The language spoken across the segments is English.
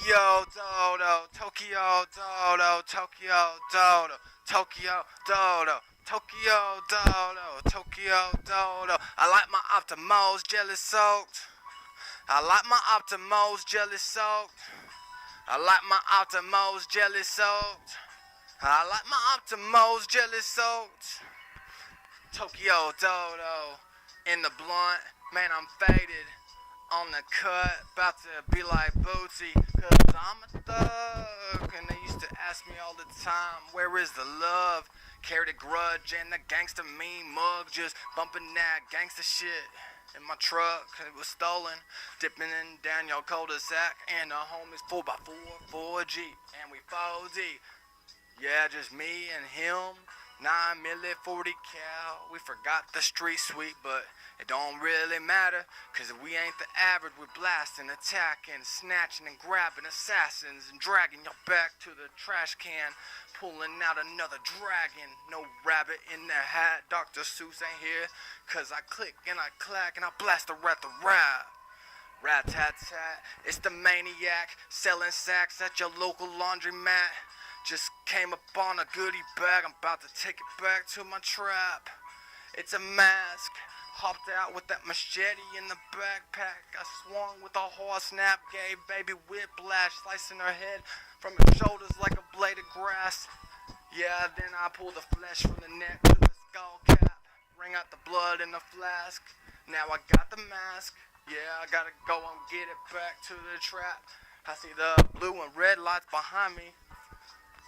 Tokyo Dodo, Tokyo Dodo, Tokyo Dodo, Tokyo Dodo, Tokyo Dodo, Tokyo Dodo. I like my Optimos jelly soaked. I like my Optimos jelly soaked. I like my Optimos jelly soaked. I like my Optimos jelly soaked. Tokyo Dodo in the blunt, man I'm faded. On the cut, about to be like Bootsy, cause I'm a thug. And they used to ask me all the time, where is the love? Carried a grudge and the gangster mean mug, just bumping that gangster shit in my truck. It was stolen, dipping in Daniel cul-de-sac, and the homies 4x4, 4G, and we 4D. Yeah, just me and him. 9 milli, 40 cal. We forgot the street sweep, but it don't really matter. Cause if we ain't the average, we're blasting, attacking, snatching and grabbing assassins and dragging you back to the trash can. Pulling out another dragon. No rabbit in the hat. Dr. Seuss ain't here. Cause I click and I clack and I blast the rat. Rat-tat-tat, it's the maniac selling sacks at your local laundromat. Just came upon a goodie bag, I'm about to take it back to my trap. It's a mask, hopped out with that machete in the backpack. I swung with a horse snap, gave baby whiplash, slicing her head from her shoulders like a blade of grass. Yeah, then I pulled the flesh from the neck to the skull cap, wring out the blood in the flask. Now I got the mask. Yeah, I gotta go and get it back to the trap. I see the blue and red lights behind me.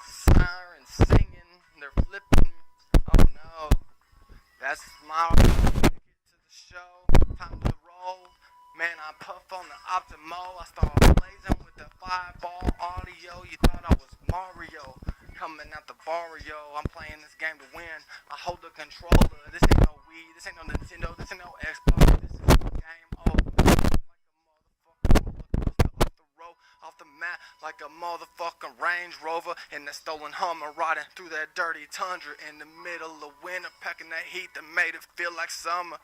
Sirens singing, they're flipping. Oh no, that's my ticket to the show. Time to roll. Man, I puff on the Optimo. I start blazing with the 5-ball audio. You thought I was Mario. Coming out the barrio, I'm playing this game to win. I hold the controller. This ain't no Wii, this ain't no Nintendo, this ain't no Xbox. This is a game. Oh, off the mat like a motherfucking Range Rover in that stolen Hummer, riding through that dirty tundra in the middle of winter, packing that heat that made it feel like summer.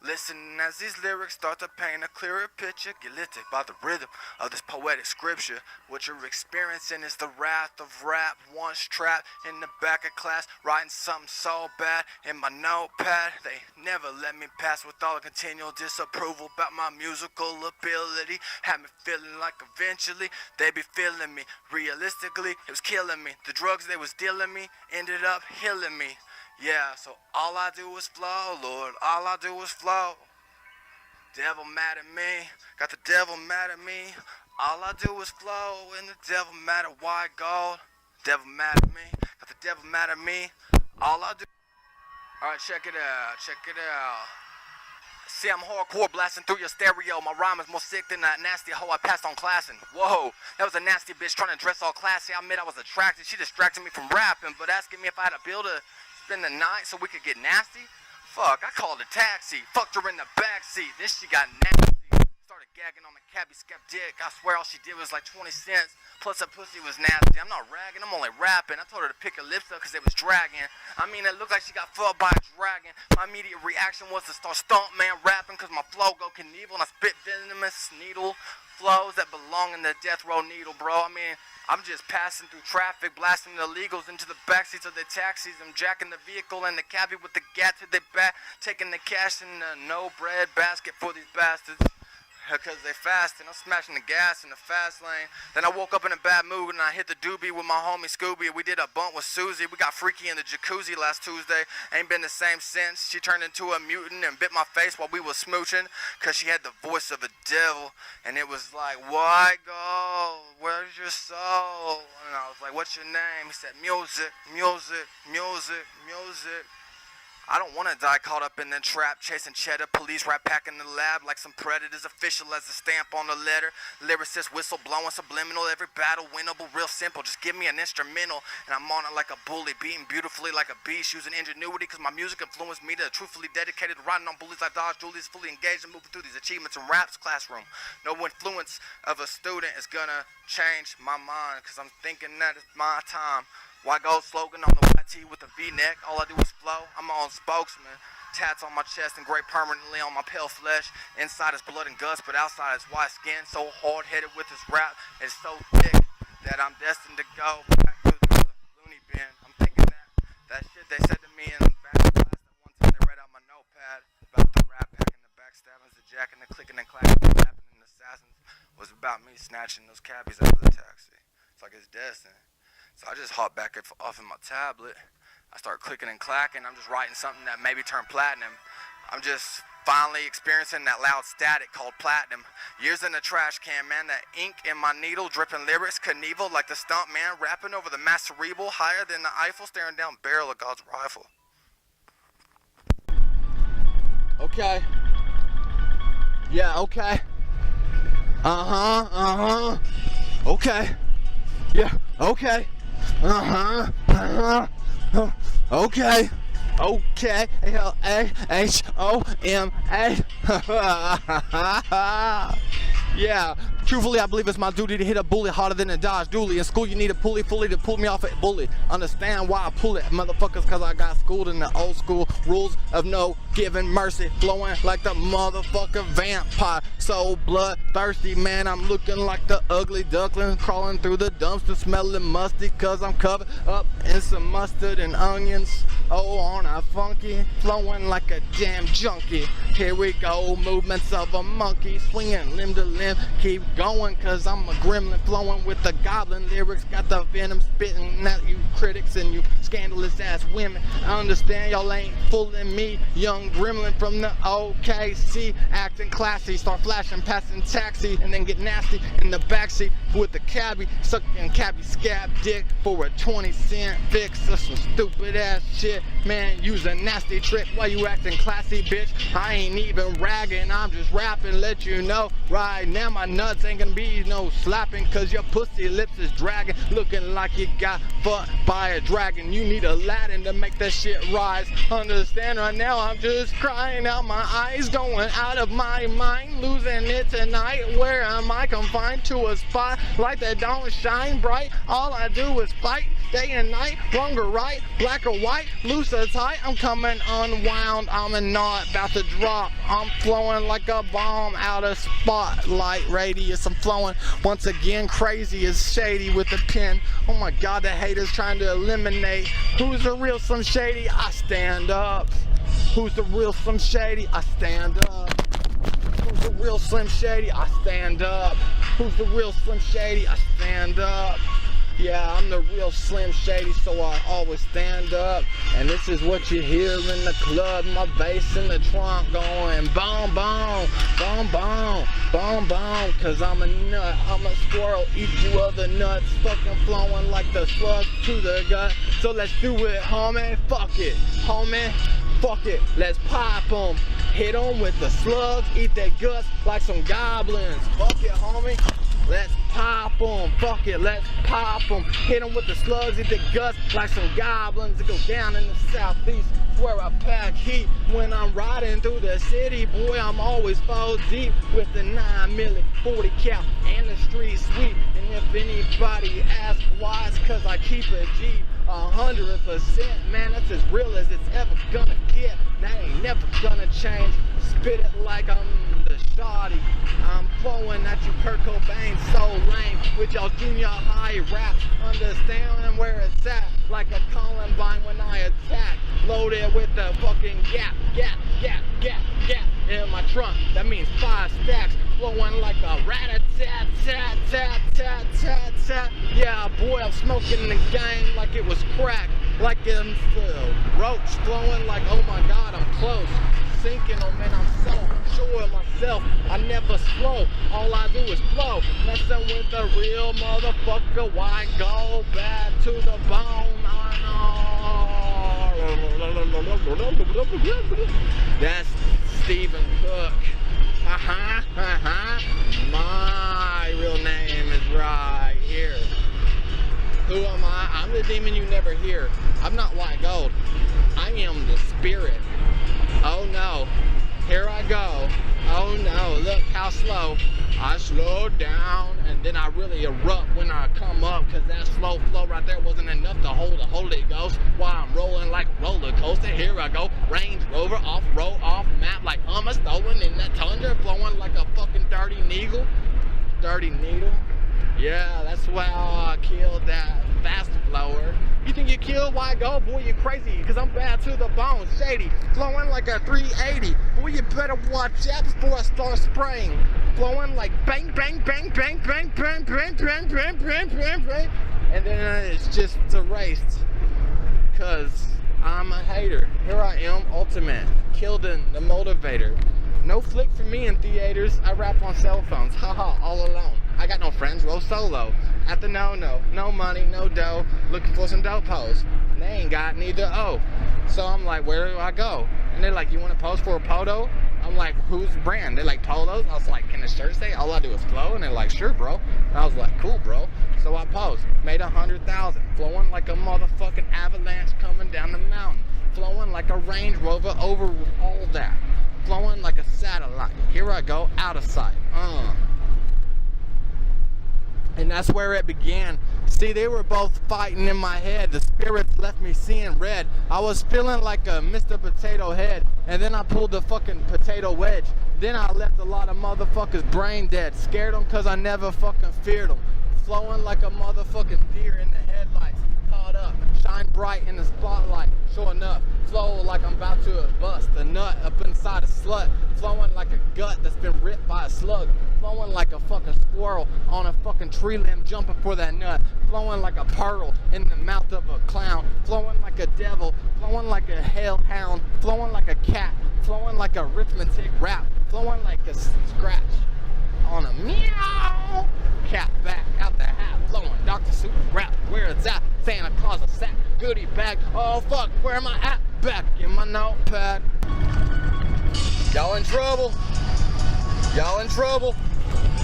Listen as these lyrics start to paint a clearer picture, get lifted by the rhythm of this poetic scripture. What you're experiencing is the wrath of rap. Once trapped in the back of class, writing something so bad in my notepad. They never let me pass with all the continual disapproval about my musical ability. Had me feeling like eventually they be feeling me. Realistically, it was killing me. The drugs they was dealing me ended up healing me. Yeah, so all I do is flow, Lord, all I do is flow. Devil mad at me, got the devil mad at me. All I do is flow, and the devil mad at white gold. Devil mad at me, got the devil mad at me. All I do. Alright, check it out. See, I'm hardcore blasting through your stereo. My rhyme is more sick than that nasty hoe I passed on classing. Whoa, that was a nasty bitch trying to dress all classy. I admit I was attracted. She distracted me from rapping, but asking me if I had a bill to spend the night so we could get nasty? Fuck, I called a taxi. Fucked her in the backseat. Then she got nasty. Started gagging on the cabbie scap dick. I swear all she did was like 20 cents. Plus her pussy was nasty. I'm not ragging, I'm only rapping. I told her to pick her lips up cause they was dragging. I mean, it looked like she got fucked by a dragon. My immediate reaction was to start Stuntman rapping cause my flow go Knievel and I spit venomous needle flows that belong in the death row needle, bro. I mean, I'm just passing through traffic, blasting the illegals into the backseats of their taxis. I'm jacking the vehicle and the cabbie with the gat to their back, taking the cash in the no bread basket for these bastards. Cause they fasting, I'm smashing the gas in the fast lane. Then I woke up in a bad mood and I hit the doobie with my homie Scooby. We did a bump with Susie, we got freaky in the jacuzzi last Tuesday. Ain't been the same since. She turned into a mutant and bit my face while we was smooching. Cause she had the voice of a devil. And it was like, white gold, where's your soul? And I was like, what's your name? He said, music, music, music, music. I don't want to die caught up in the trap, chasing cheddar, police right packing the lab like some predators, official as a stamp on the letter. Lyricist whistle blowing subliminal, every battle winnable, real simple. Just give me an instrumental and I'm on it like a bully, beating beautifully like a beast, using ingenuity cause my music influenced me to truthfully dedicated to riding on bullies like Dodge Julius, fully engaged and moving through these achievements in rap's classroom. No influence of a student is gonna change my mind cause I'm thinking that it's my time. White gold slogan on the white tee with a V-neck. All I do is flow. I'm my own spokesman. tats on my chest engraved permanently on my pale flesh. Inside is blood and guts, but outside is white skin. So hard-headed with this rap, it's so thick that I'm destined to go back to the loony bin. I'm thinking that shit they said to me in back class that one time they read out my notepad about the rap packing, the backstabbing, the jacking, the clicking and clacking, the rapping and the assassins was about me snatching those cabbies out of the taxi. It's like it's destined. So I just hop back off of my tablet. I start clicking and clacking. I'm just writing something that maybe turned platinum. I'm just finally experiencing that loud static called platinum. Years in the trash can, man, that ink in my needle, dripping lyrics, Knievel like the stunt man, rapping over the mass cerebral, higher than the Eiffel, staring down barrel of God's rifle. Okay. Yeah, okay. Okay. Yeah, okay. Okay. Okay. L-A-H-O-M-A. Yeah. Truthfully, I believe it's my duty to hit a bullet harder than a Dodge Dually. In school, you need a pulley fully to pull me off a bully. Understand why I pull it, motherfuckers, cause I got schooled in the old school rules of no giving mercy. Flowing like the motherfucker vampire. So bloodthirsty, man, I'm looking like the ugly duckling. Crawling through the dumpster, smelling musty, cause I'm covered up in some mustard and onions. Oh, on a funky, flowing like a damn junkie. Here we go, movements of a monkey, swinging limb to limb. Keep going, cause I'm a gremlin, flowing with the goblin lyrics. Got the venom spitting at you critics and you scandalous ass women. I understand y'all ain't fooling me, young gremlin from the OKC, acting classy, start flashing, passing taxi, and then get nasty in the backseat with the cabbie, sucking cabbie scab dick for a 20-cent fix. That's some stupid ass shit, man. Use a nasty trick while you acting classy, bitch. I ain't even ragging, I'm just rapping. Let you know right now my nuts ain't gonna be no slapping, cause your pussy lips is dragging, looking like you got fucked by a dragon. You need Aladdin to make that shit rise. Understand right now I'm just crying out my eyes, going out of my mind, losing it tonight. Where am I confined to a spot like that don't shine bright? All I do is fight day and night, wrong or right, black or white, loose or tight. I'm coming unwound, I'm a knot about to drop. I'm flowing like a bomb out of spotlight radius. I'm flowing once again, crazy as shady with a pen. Oh my god, the haters trying to eliminate. Who's the real Slim Shady? I stand up. Who's the real Slim Shady? I stand up. Who's the real Slim Shady? I stand up. Who's the real Slim Shady? I stand up. Yeah, I'm the real Slim Shady, so I always stand up. And this is what you hear in the club, my bass in the trunk going boom, boom, boom, boom, boom, boom. Cause I'm a nut, I'm a squirrel, eat you other nuts. Fucking flowing like the slug to the gut. So let's do it, homie, fuck it, homie. Fuck it, let's pop them. Hit them with the slugs, eat their guts like some goblins. Fuck it, homie. Let's pop them, fuck it, let's pop them. Hit them with the slugs, eat the guts like some goblins. It go down in the southeast, where I pack heat. When I'm riding through the city, boy, I'm always 4 deep with the 9 milli, 40 cal, and the street sweep. And if anybody asks why, it's cause I keep a G 100%, man, that's as real as it's ever gonna get. That ain't never gonna change. Spit it like I'm the shawty. I'm flowing at you, Kurt Cobain, so lame. With y'all junior high rap, understanding where it's at. Like a Columbine when I attack. Loaded with the fucking gap in my trunk. That means 5 stacks. Flowing like a rat-a-tat-tat-tat-tat-tat-tat. Yeah, boy, I'm smoking the game like it was crack. Like it's roach flowing like, oh my god, I'm close. Sinking them, man, I'm so sure of myself. I never slow, all I do is flow. Messing with the real motherfucker, why go bad to the bone? That's Stephen Cook. My real name is right here. Who am I? I'm the demon you never hear. I'm not white gold. I am the spirit. Oh no, here I go. Oh no, look how slow I slow down and then I really erupt when I come up, cause that slow flow right there wasn't enough to hold the Holy Ghost. While I'm rolling like a roller coaster, here I go, Range Rover, off-road, off-map, like Hummer, stolen in that Tundra, flowing like a fucking dirty needle. Dirty needle? Yeah, that's why I killed that fast blower. You think you killed? Why go? Boy, you crazy, cause I'm bad to the bone, shady, flowing like a 380. Boy, you better watch out before I start spraying. Flowing like bang, bang, bang, bang, bang, bang, bang, bang, bang, bang, bang, bang. And then it's just erased, cause I'm a hater. Here I am, ultimate, Kilden, the motivator. No flick for me in theaters, I rap on cell phones, haha, all alone. I got no friends, roll solo. At the no-no, no money, no dough, looking for some dope hoes. They ain't got neither O. So I'm like, where do I go? And they're like, you wanna pose for a poto? I'm like, whose brand? They're like, Polos? I was like, can the shirt say all I do is flow? And they're like, sure, bro. And I was like, cool, bro. So I posed, made 100,000, flowing like a motherfucking avalanche coming down the mountain, flowing like a Range Rover over all that, flowing like a satellite. Here I go, out of sight. And that's where it began. See, they were both fighting in my head. The spirits left me seeing red. I was feeling like a Mr. Potato Head. And then I pulled the fucking potato wedge. Then I left a lot of motherfuckers brain dead. Scared them cause I never fucking feared them. Flowing like a motherfucking deer in the headlights. Caught up, shine bright in the spotlight. Sure enough, flow like I'm about to bust a nut up inside a slut. Flowing like a gut that's been ripped by a slug. Flowing like a fucking squirrel on a fucking tree limb jumping for that nut. Flowing like a pearl in the mouth of a clown. Flowing like a devil, flowing like a hellhound. Flowing like a cat, flowing like a arithmetic rap. Flowing like a scratch on a meow. Cat back out the hat, flowing Dr. Super rap. Where it's at, Santa Claus a sack, goodie bag. Oh fuck, where am I at? Back in my notepad. Y'all in trouble. Y'all in trouble.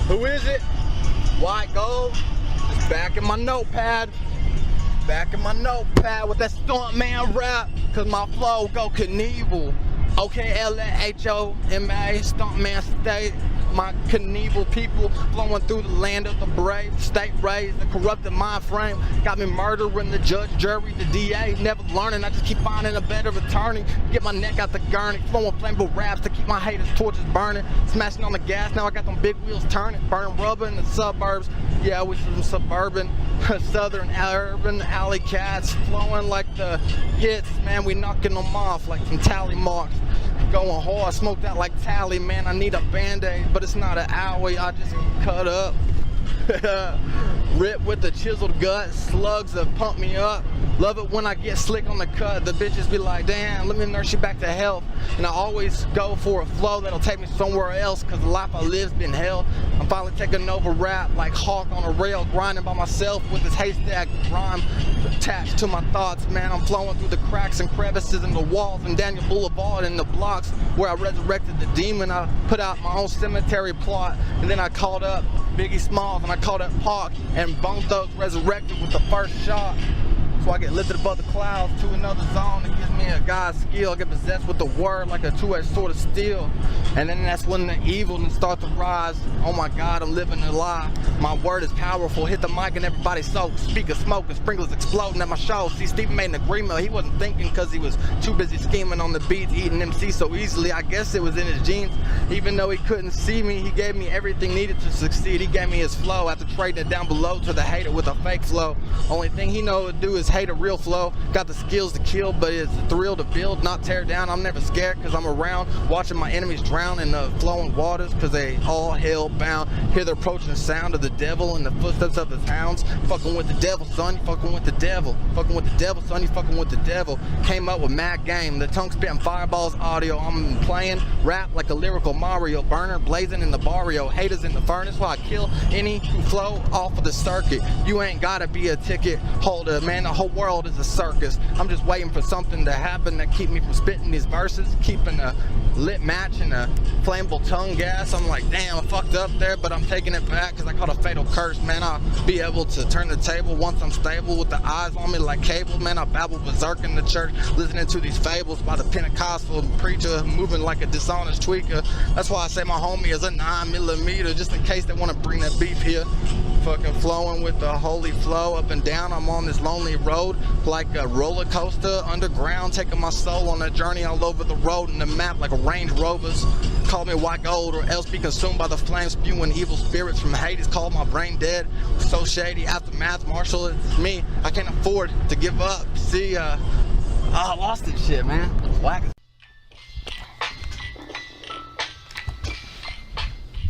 Who is it? White gold. It's back in my notepad. Back in my notepad with that stuntman rap. Cause my flow go Knievel. OKLHOMA, stuntman state. My Knievel people flowing through the land of the brave. State raised, the corrupted mind frame. Got me murdering the judge, jury, the DA. Never learning, I just keep finding a better attorney. Get my neck out the gurney. Flowing flammable raps to keep my haters' torches burning. Smashing on the gas, now I got them big wheels turning. Burning rubber in the suburbs. Yeah, we some suburban, southern, urban alley cats. Flowing like the hits, man, we knocking them off like some tally marks. Going hard, smoked out like tally, man. I need a band-aid, but it's not an owie, I just cut up. Rip with the chiseled gut, slugs have pumped me up. Love it when I get slick on the cut. The bitches be like, damn, let me nurse you back to health. And I always go for a flow that'll take me somewhere else, cause the life I live's been hell. I'm finally taking over rap like Hawk on a rail, grinding by myself with this haystack rhyme attached to my thoughts, man. I'm flowing through the cracks and crevices in the walls and Daniel Boulevard and the blocks where I resurrected the demon. I put out my own cemetery plot, and then I called up Biggie Smalls and I called up Pac, and Bone Thugs resurrected with the first shot. So I get lifted above the clouds to another zone that gives me a God's skill. I get possessed with the word like a two-edged sword of steel. And then that's when the evil start to rise. Oh my God, I'm living a lie. My word is powerful. Hit the mic and everybody soaks. Speak of smoke and sprinklers exploding at my show. See, Steve made an agreement. He wasn't thinking because he was too busy scheming on the beats, eating MC so easily. I guess it was in his genes. Even though he couldn't see me, he gave me everything needed to succeed. He gave me his flow after trading it down below to the hater with a fake flow. Only thing he know to do is hate a real flow. Got the skills to kill, but it's a thrill to build, not tear down. I'm never scared cause I'm around, watching my enemies drown in the flowing waters cause they all hell bound. Hear the approaching sound of the devil and the footsteps of his hounds. Fucking with the devil, son, you fucking with the devil. Fucking with the devil, son, you fucking with the devil. Came up with mad game, the tongue spitting fireballs audio. I'm playing rap like a lyrical Mario, burner blazing in the barrio. Haters in the furnace while I kill any who flow off of the circuit. You ain't gotta be a ticket holder, man, to whole world is a circus. I'm just waiting for something to happen to keep me from spitting these verses, keeping a lit match and a flammable tongue gas. I'm like, damn, I fucked up there, but I'm taking it back because I caught a fatal curse, man. I'll be able to turn the table once I'm stable with the eyes on me like cable, man. I babble berserk in the church, listening to these fables by the Pentecostal preacher, moving like a dishonest tweaker. That's why I say my homie is a 9mm, just in case they want to bring that beef here. Fucking flowing with the holy flow up and down. I'm on this lonely road like a roller coaster underground, taking my soul on a journey all over the road and the map like a Range Rovers. Call me white gold or else be consumed by the flames spewing evil spirits from Hades. Call my brain dead. So shady aftermath, Marshall, it's me. I can't afford to give up. See, I lost this shit, man. Whack.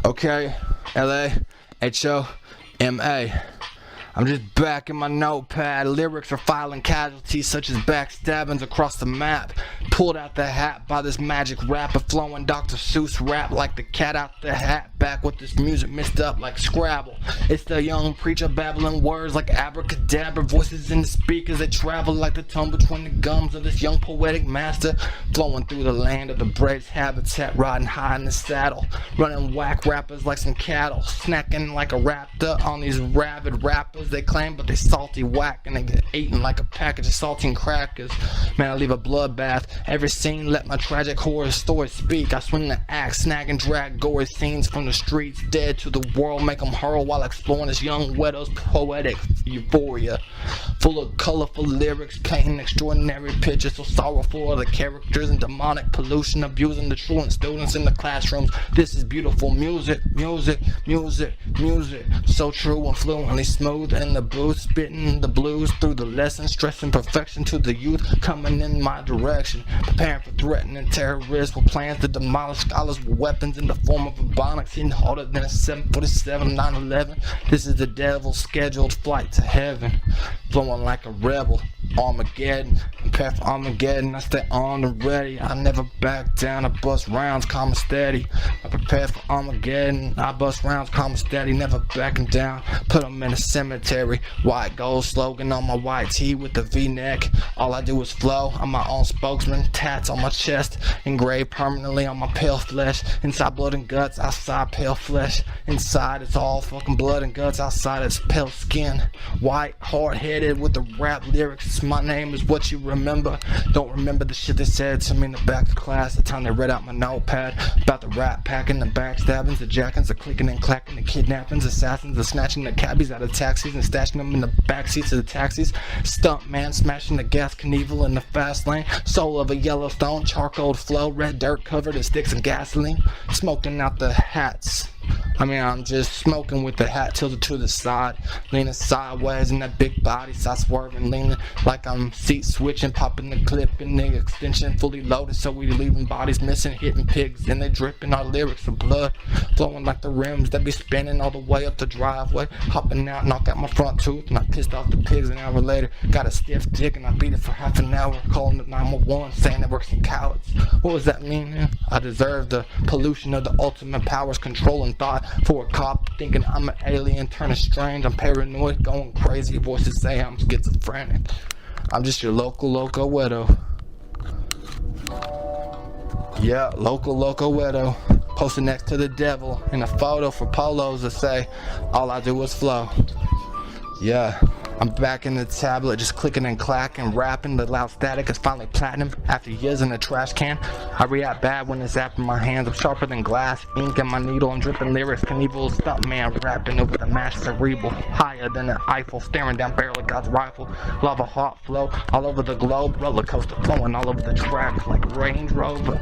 Okay, LA, HOMA. I'm just back in my notepad. Lyrics are filing casualties such as backstabbings across the map. Pulled out the hat by this magic rapper, flowing Dr. Seuss rap like the cat out the hat. Back with this music mixed up like Scrabble. It's the young preacher babbling words like abracadabra. Voices in the speakers that travel like the tongue between the gums of this young poetic master. Flowing through the land of the Braves habitat, riding high in the saddle. Running whack rappers like some cattle. Snacking like a raptor on these rabid rappers. They claim, but they salty whack and they get eaten like a package of saltine crackers. Man, I leave a bloodbath. Every scene, let my tragic horror story speak. I swing the axe, snag and drag gory scenes from the streets, dead to the world, make them hurl while exploring this young widow's poetic euphoria. Full of colorful lyrics, painting extraordinary pictures, so sorrowful are the characters and demonic pollution, abusing the truant students in the classrooms. This is beautiful music, music, music, music. So true and fluently smooth in the booth, spitting the blues through the lessons, stressing perfection to the youth coming in my direction, preparing for threatening terrorists with plans to demolish scholars with weapons in the form of ebonics, hitting harder than a 747 9/11. This is the devil's scheduled flight to heaven, flowing like a rebel. Armageddon, prepare for Armageddon. I stay on and ready. I never back down. I bust rounds, calm and steady. I prepare for Armageddon. I bust rounds, calm and steady. Never backing down. Put them in a cemetery. White gold slogan on my white tee with the V-neck. All I do is flow. I'm my own spokesman. Tats on my chest, engraved permanently on my pale flesh. Inside blood and guts, outside pale flesh. Inside it's all fucking blood and guts. Outside it's pale skin. White, hard-headed with the rap lyrics. My name is what you remember. Don't remember the shit they said to me in the back of class. The time they read out my notepad about the rat packing, the backstabbings, the jackings, the clicking and clacking, the kidnappings, assassins, the snatching the cabbies out of taxis and stashing them in the back seats of the taxis. Stunt man smashing the gas Knievel in the fast lane. Soul of a Yellowstone, charcoal flow, red dirt covered in sticks and gasoline. Smoking out the hats. I'm just smoking with the hat tilted to the side, leaning sideways in that big body, side swerving, leaning like I'm seat switching, popping the clip in the extension, fully loaded, so we leaving bodies missing, hitting pigs, and they dripping our lyrics of blood, flowing like the rims that be spinning all the way up the driveway, hopping out, knock out my front tooth, and I pissed off the pigs an hour later, got a stiff dick and I beat it for half an hour, calling it 911, saying they were some cowards. What does that mean, man? I deserve the pollution of the ultimate powers controlling thought. For a cop thinking I'm an alien, turning strange, I'm paranoid, going crazy, voices say I'm schizophrenic. I'm just your loco widow. Yeah, loco widow. Posted next to the devil in a photo for polos that say, all I do is flow. Yeah. I'm back in the tablet, just clicking and clacking, rapping. The loud static is finally platinum after years in a trash can. I react bad when it's app in my hands. I'm sharper than glass, ink in my needle. I'm dripping lyrics, Knievel stunt man, rapping over the mash cerebral. Higher than an Eiffel, staring down barrel of God's rifle. Lava hot flow all over the globe. Roller coaster flowing all over the track like Range Rover.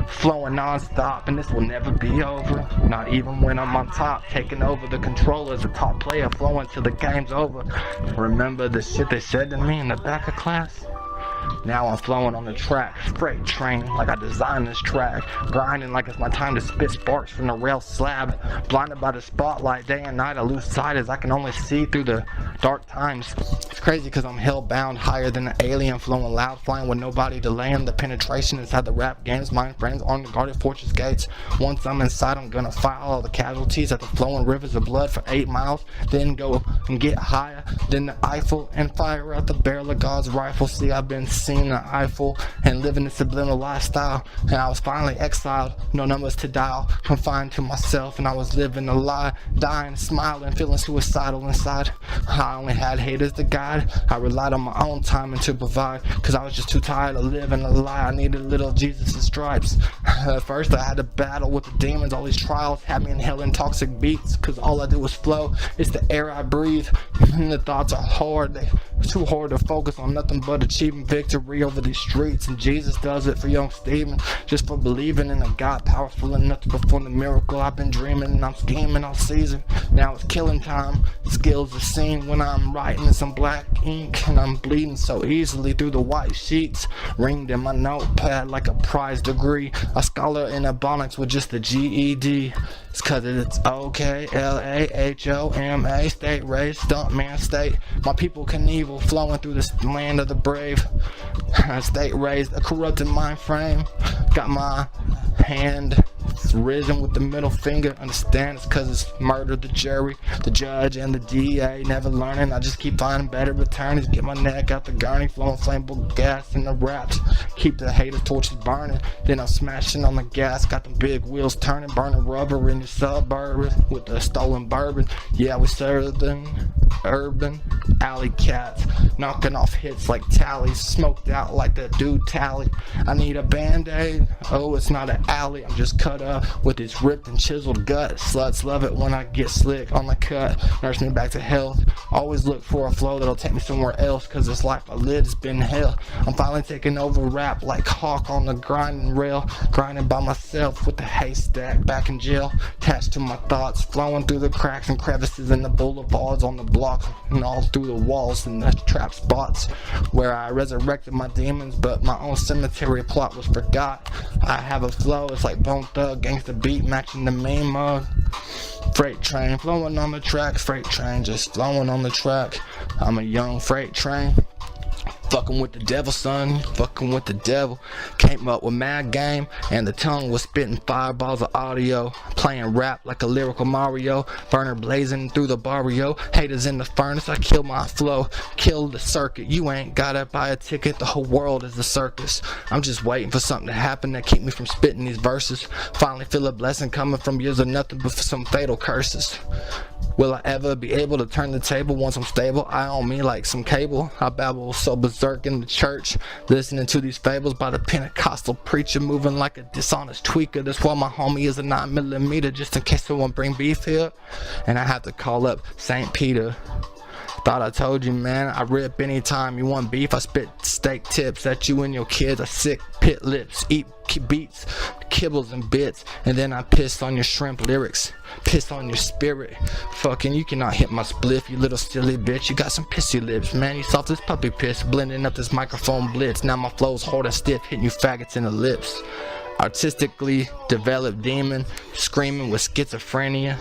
Flowing non-stop, and this will never be over. Not even when I'm on top, taking over the controller as a top player, flowing till the game's over. Remember the shit they said to me in the back of class? Now I'm flowing on the track, freight train like I designed this track, grinding like it's my time to spit sparks from the rail slab, blinded by the spotlight day and night. I lose sight as I can only see through the dark times. crazy cause I'm hellbound, higher than an alien, flowing loud, flying with nobody to land. The penetration inside the rap games, my friends on the guarded fortress gates. Once I'm inside, I'm gonna file all the casualties at the flowing rivers of blood for 8 miles, then go and get higher than the Eiffel and fire out the barrel of God's rifle. See, I've been seeing the Eiffel and living a subliminal lifestyle, and I was finally exiled, no numbers to dial, confined to myself, and I was living a lie, dying, smiling, feeling suicidal inside. I only had haters to guide, I relied on my own timing to provide, cause I was just too tired of living a lie. I needed little Jesus' stripes. At first I had to battle with the demons, all these trials had me inhaling toxic beats, cause all I do is flow, it's the air I breathe, and the thoughts are hard, they too hard to focus on nothing but achieving victory over these streets. And Jesus does it for young Stephen, just for believing in a God powerful enough to perform the miracle I've been dreaming. And I'm scheming all season, now it's killing time, skills are seen when I'm writing in some black ink, and I'm bleeding so easily through the white sheets, ringed in my notepad like a prize degree, a scholar in ebonics with just a GED. It's cause it's okay, LAHOMA, state raised, stuntman state. My people Knievel, flowing through this land of the brave. State raised, a corrupted mind frame. Got my hand risen with the middle finger. Understand it's cause it's murdered the jury, the judge, and the DA. Never learning, I just keep finding better attorneys. Get my neck out the gurney, flowing flammable gas in the raps. Keep the haters torches burning, then I'm smashing on the gas. Got them big wheels turning, burning rubber in the suburban with the stolen bourbon. Yeah, we serve them urban alley cats, knocking off hits like tallies, smoked out like that dude Tally. I need a band-aid, oh it's not an alley, I'm just cut up with this ripped and chiseled gut. Sluts love it when I get slick on the cut, nurse me back to health. Always look for a flow that'll take me somewhere else, cause this life I lived has been hell. I'm finally taking over rap like Hawk on the grinding rail, grinding by myself with the haystack, back in jail, attached to my thoughts, flowing through the cracks and crevices in the boulevards, on the blocks, and all through the walls and the trap spots where I resurrected my demons, but my own cemetery plot was forgot. I have a flow, it's like Bone Thug, gangsta beat matching the main mug. Freight train flowing on the tracks, freight train just flowing on the track. I'm a young freight train, fucking with the devil, son, fucking with the devil. Came up with mad game, and the tongue was spitting fireballs of audio, playing rap like a lyrical Mario, burner blazing through the barrio. Haters in the furnace, I kill my flow, kill the circuit. You ain't gotta buy a ticket, the whole world is a circus. I'm just waiting for something to happen that keep me from spitting these verses. Finally feel a blessing coming from years of nothing but some fatal curses. Will I ever be able to turn the table once I'm stable? Eye on me like some cable. I babble so berserk in the church, listening to these fables by the Pentecostal preacher, moving like a dishonest tweaker. That's why my homie is a 9mm, just in case someone bring beef here, and I have to call up St. Peter. Thought I told you, man, I rip anytime you want beef. I spit steak tips at you and your kids. I sick pit lips, eat beats, kibbles and bits, and then I piss on your shrimp lyrics, piss on your spirit. Fucking, you cannot hit my spliff, you little silly bitch. You got some pissy lips, man. You soft as puppy piss, blending up this microphone blitz. Now my flow's hard and stiff, hitting you faggots in the lips. Artistically developed demon, screaming with schizophrenia.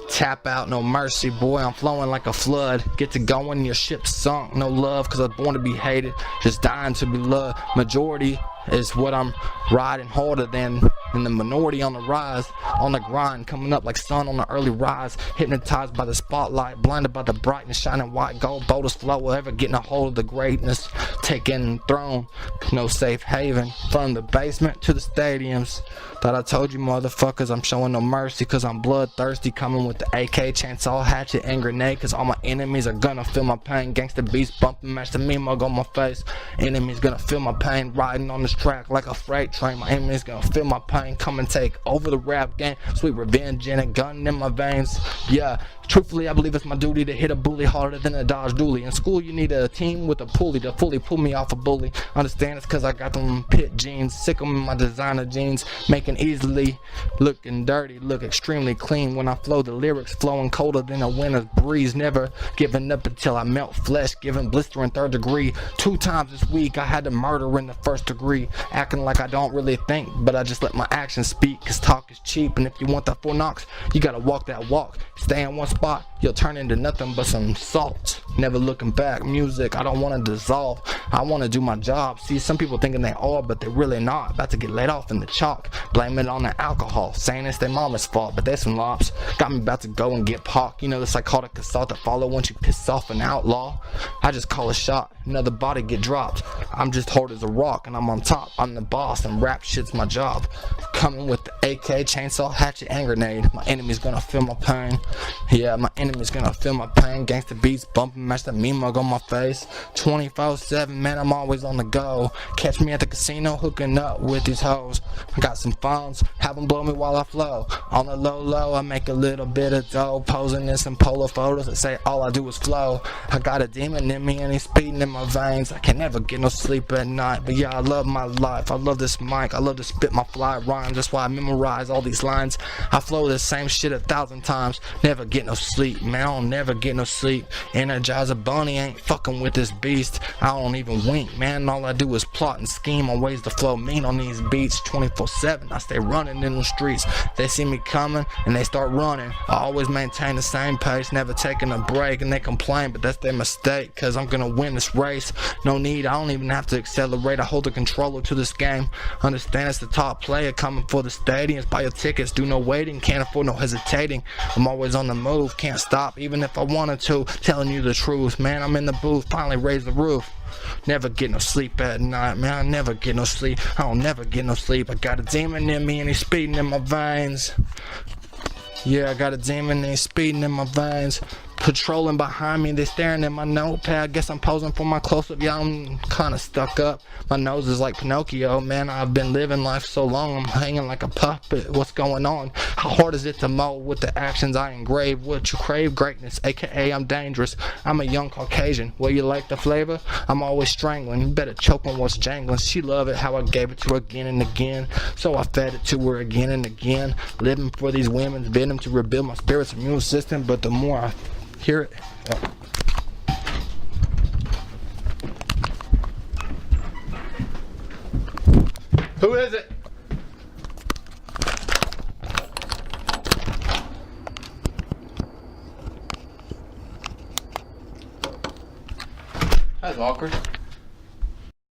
Tap out, no mercy, boy, I'm flowing like a flood. Get to going, your ship sunk, no love, cause I was born to be hated, just dying to be loved. Majority is what I'm riding harder than, and the minority on the rise, on the grind, coming up like sun on the early rise, hypnotized by the spotlight, blinded by the brightness, shining white gold, boldest flow ever getting a hold of the greatness, taking throne, no safe haven, from the basement to the stadiums. Thought I told you motherfuckers, I'm showing no mercy, cause I'm bloodthirsty, coming with the AK, chainsaw, hatchet, and grenade, cause all my enemies are gonna feel my pain. Gangsta beats bumping, match the meme mug on my face. Enemies gonna feel my pain, riding on this track like a freight train. My enemies gonna feel my pain, come and take over the rap game. Sweet revenge and a gun in my veins. Yeah, truthfully I believe it's my duty to hit a bully harder than a Dodge Dually. In school you need a team with a pulley to fully pull me off a bully. Understand it's cause I got them pit jeans, sick them in my designer jeans, making easily looking dirty, look extremely clean when I flow the lyrics, flowing colder than a winter's breeze, never giving up until I melt flesh, giving blistering third degree. 2 times this week I had to murder in the first degree, acting like I don't really think, but I just let my actions speak, cause talk is cheap, and if you want that 4 knocks, you gotta walk that walk, stay in one spot, you'll turn into nothing but some salt. Never looking back, music, I don't wanna dissolve. I wanna do my job. See, some people thinking they are, but they're really not. About to get laid off in the chalk. Blame it on the alcohol, saying it's their mama's fault, but there's some lops. Got me about to go and get pock. You know the psychotic assault that follow once you piss off an outlaw. I just call a shot, another body get dropped. I'm just hard as a rock and I'm on top. I'm the boss and rap shit's my job. Coming with the AK, chainsaw, hatchet, and grenade. My enemy's gonna feel my pain. Yeah, my enemy's gonna feel my pain. Gangsta beats bumping, match the meme mug on my face. 24/7, man, I'm always on the go. Catch me at the casino hooking up with these hoes. I got some phones, have them blow me while I flow. On the low, I make a little bit of dough. Posing in some polo photos that say all I do is flow. I got a demon in me and he's speeding in my veins. I can never get no sleep at night, but yeah, I love my life. I love this mic, I love to spit my fly rhymes. That's why I memorize all these lines. I flow the same shit 1,000 times. Never get no sleep, man, I don't never get no sleep. Energizer Bunny ain't fucking with this beast. I don't even wink, man, all I do is plot and scheme on ways to flow mean on these beats. 24/7, I stay running in the streets. They see me coming and they start running. I always maintain the same pace, never taking a break, and they complain, but that's their mistake, cause I'm gonna win this race. No need, I don't even have to accelerate. I hold the controller to this game. Understand it's the top player coming for the stadiums. Buy your tickets, do no waiting, can't afford no hesitating. I'm always on the move, can't stop even if I wanted to. Telling you the truth, man, I'm in the booth, finally raise the roof. Never get no sleep at night, man, I never get no sleep. I don't never get no sleep. I got a demon in me and he's speeding in my veins. Yeah, I got a demon and he's speeding in my veins. Patrolling behind me, they staring at my notepad. Guess I'm posing for my close-up. Yeah, I'm kinda stuck up. My nose is like Pinocchio. Man, I've been living life so long, I'm hanging like a puppet. What's going on? How hard is it to mold with the actions I engrave? What you crave? Greatness, aka I'm dangerous. I'm a young Caucasian. Will you like the flavor? I'm always strangling. You better choke on what's jangling. She love it how I gave it to her again and again. So I fed it to her again and again. Living for these women's venom to rebuild my spirit's immune system. But the more I hear it. Who is it? That's awkward.